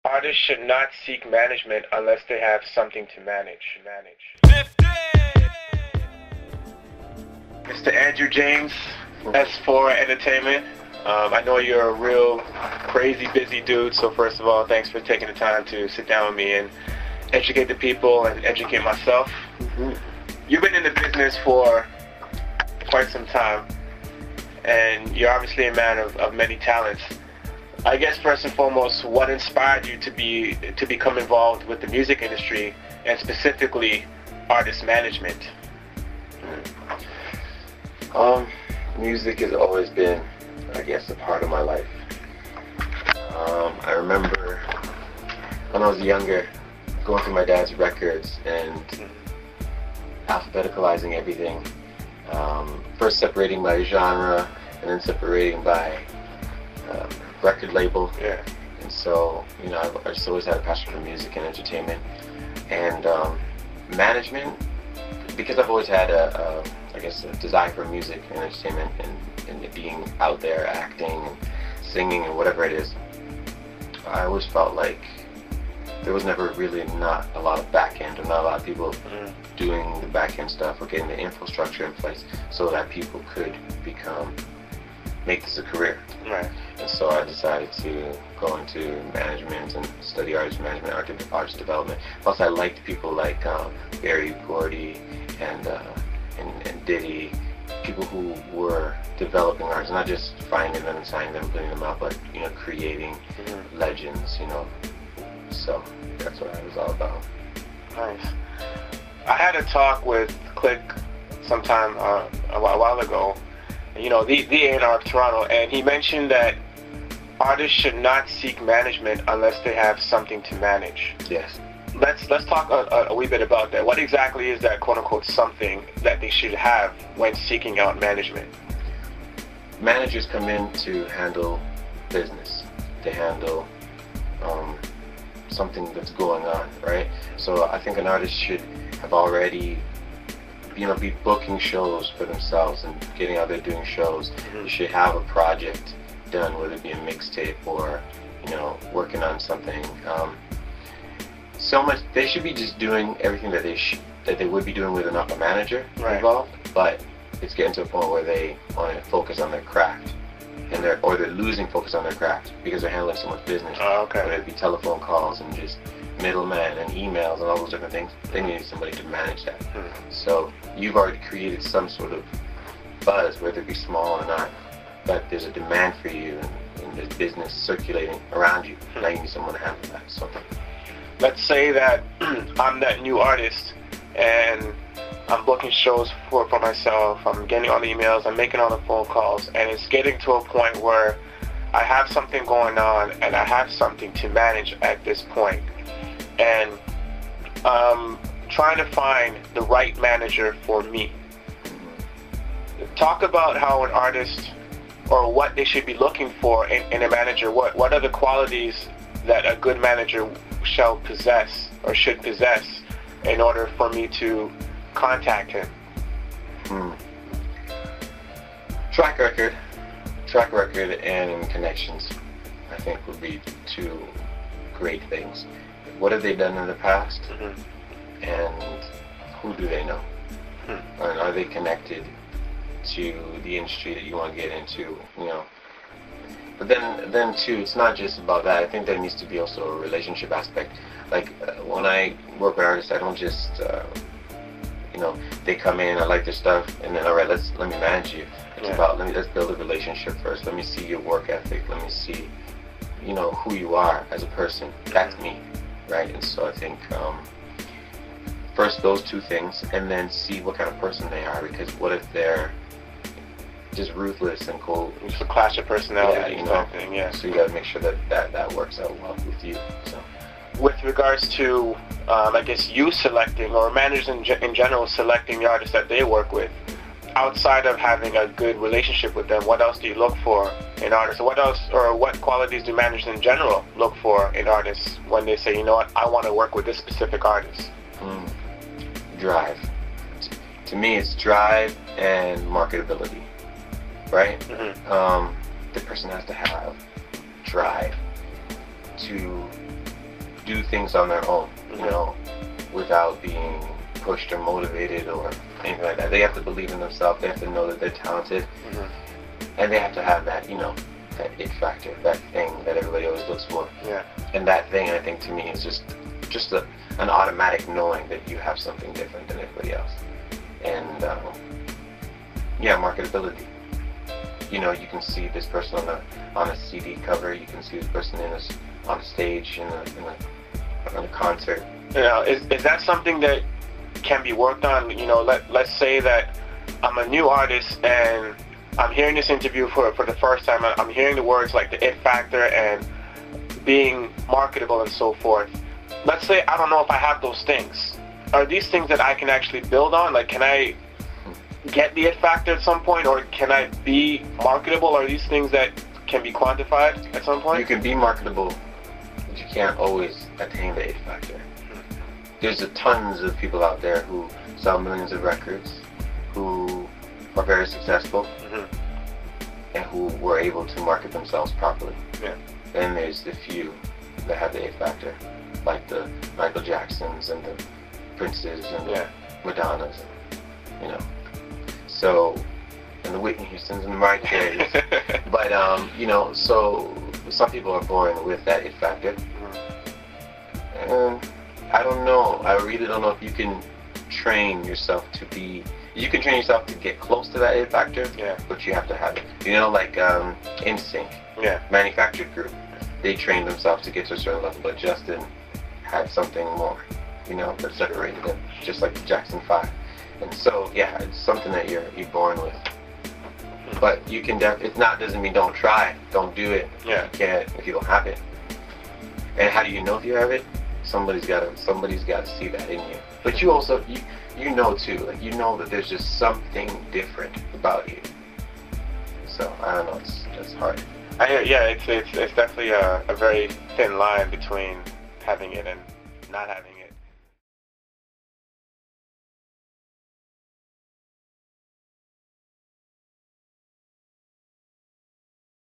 Artists should not seek management unless they have something to manage. Mr. Andrew James, S4 Entertainment. I know you're a real crazy busy dude, so first of all, thanks for taking the time to sit down with me and educate the people and educate myself. You've been in the business for quite some time, and you're obviously a man of many talents. I guess first and foremost, what inspired you to become involved with the music industry and specifically artist management? Music has always been, I guess, a part of my life. I remember when I was younger, going through my dad's records and alphabeticalizing everything. First separating by genre, and then separating by record label. Yeah. And so, you know, I've just always had a passion for music and entertainment. And management, because I've always had a desire for music and entertainment and being out there acting and singing and whatever it is, I always felt like there was never really not a lot of back end or not a lot of people doing the back end stuff or getting the infrastructure in place so that people could make this a career. Right. And so I decided to go into management and study artist management, artist development. Plus I liked people like Barry Gordy and Diddy, people who were developing artists, not just finding them and signing them, putting them out, but, you know, creating legends, you know. So that's what it was all about. Nice. I had a talk with Click sometime a while ago, you know, the A&R of Toronto, and he mentioned that artists should not seek management unless they have something to manage. Yes. Let's talk a wee bit about that. What exactly is that quote-unquote something that they should have when seeking out management? Managers come in to handle business. They handle something that's going on, right? So I think an artist should have already, you know, be booking shows for themselves and getting out there doing shows. You should have a project done, whether it be a mixtape or, you know, working on something. So much they should be just doing everything that they would be doing with a manager involved, but it's getting to a point where they want to focus on their craft, and they're losing focus on their craft because they're handling so much business. Oh, okay. Whether it be telephone calls and just middlemen and emails and all those different things, they need somebody to manage that. So you've already created some sort of buzz, whether it be small or not, but there's a demand for you and there's business circulating around you. Now you need someone to handle that. So let's say that I'm that new artist and I'm booking shows for myself, I'm getting all the emails, I'm making all the phone calls, and it's getting to a point where I have something going on and I have something to manage at this point. And trying to find the right manager for me. Talk about how an artist, or what they should be looking for in a manager. What are the qualities that a good manager shall possess or should possess in order for me to contact him? Track record and connections, I think, would be two great things. What have they done in the past, and who do they know? And are they connected to the industry that you want to get into, you know? But then too, it's not just about that. I think there needs to be also a relationship aspect. Like when I work with artists, I don't just you know, they come in, I like their stuff, and then all right, let me manage you. It's about let's build a relationship first. Let me see your work ethic. Let me see, you know, who you are as a person. That's me, right? And so I think first those two things, and then see what kind of person they are. Because what if they're just ruthless and cold? Just a clash of personality, yeah, you know. Thing, yeah. So you got to make sure that works out well with you. So. With regards to, I guess, you selecting, or managers in general selecting the artists that they work with, outside of having a good relationship with them, what else do you look for in artists? What else, or what qualities do managers in general look for in artists when they say, you know what, I want to work with this specific artist? Drive. To me, it's drive and marketability, right? The person has to have drive to do things on their own, you know, without being pushed or motivated or anything like that. They have to believe in themselves. They have to know that they're talented, and they have to have that, you know, that it factor, that thing that everybody always looks for. Yeah. And that thing, I think, to me, is just an automatic knowing that you have something different than everybody else. And yeah, marketability. You know, you can see this person on a CD cover. You can see this person on a stage in a concert. You know, is that something that can be worked on? You know, let's say that I'm a new artist and I'm hearing this interview for the first time. I'm hearing the words like the it factor and being marketable and so forth. Let's say I don't know if I have those things. Are these things that I can actually build on? Like, can I get the it factor at some point, or can I be marketable? Are these things that can be quantified at some point? You can be marketable, but you can't always attain the it factor. There's tons of people out there who sell millions of records, who are very successful, and who were able to market themselves properly. Yeah. Then there's the few that have the it factor, like the Michael Jacksons and the Princes and the Madonnas, you know. So, and the Whitney Houstons and the Mariah Careys. But, you know, so some people are born with that it factor. And I don't know. I really don't know if you can train yourself to be... You can train yourself to get close to that it factor, but you have to have it. You know, like NSYNC, manufactured group. They trained themselves to get to a certain level, but Justin had something more, you know, that separated them, just like the Jackson 5. And so, yeah, it's something that you're born with. But you can, it's not, doesn't mean don't try, don't do it. Yeah. You can't if you don't have it. And how do you know if you have it? Somebody's got to see that in you. But you also, you know too, like you know that there's just something different about you. So I don't know, it's hard. It's definitely a very thin line between having it and not having it.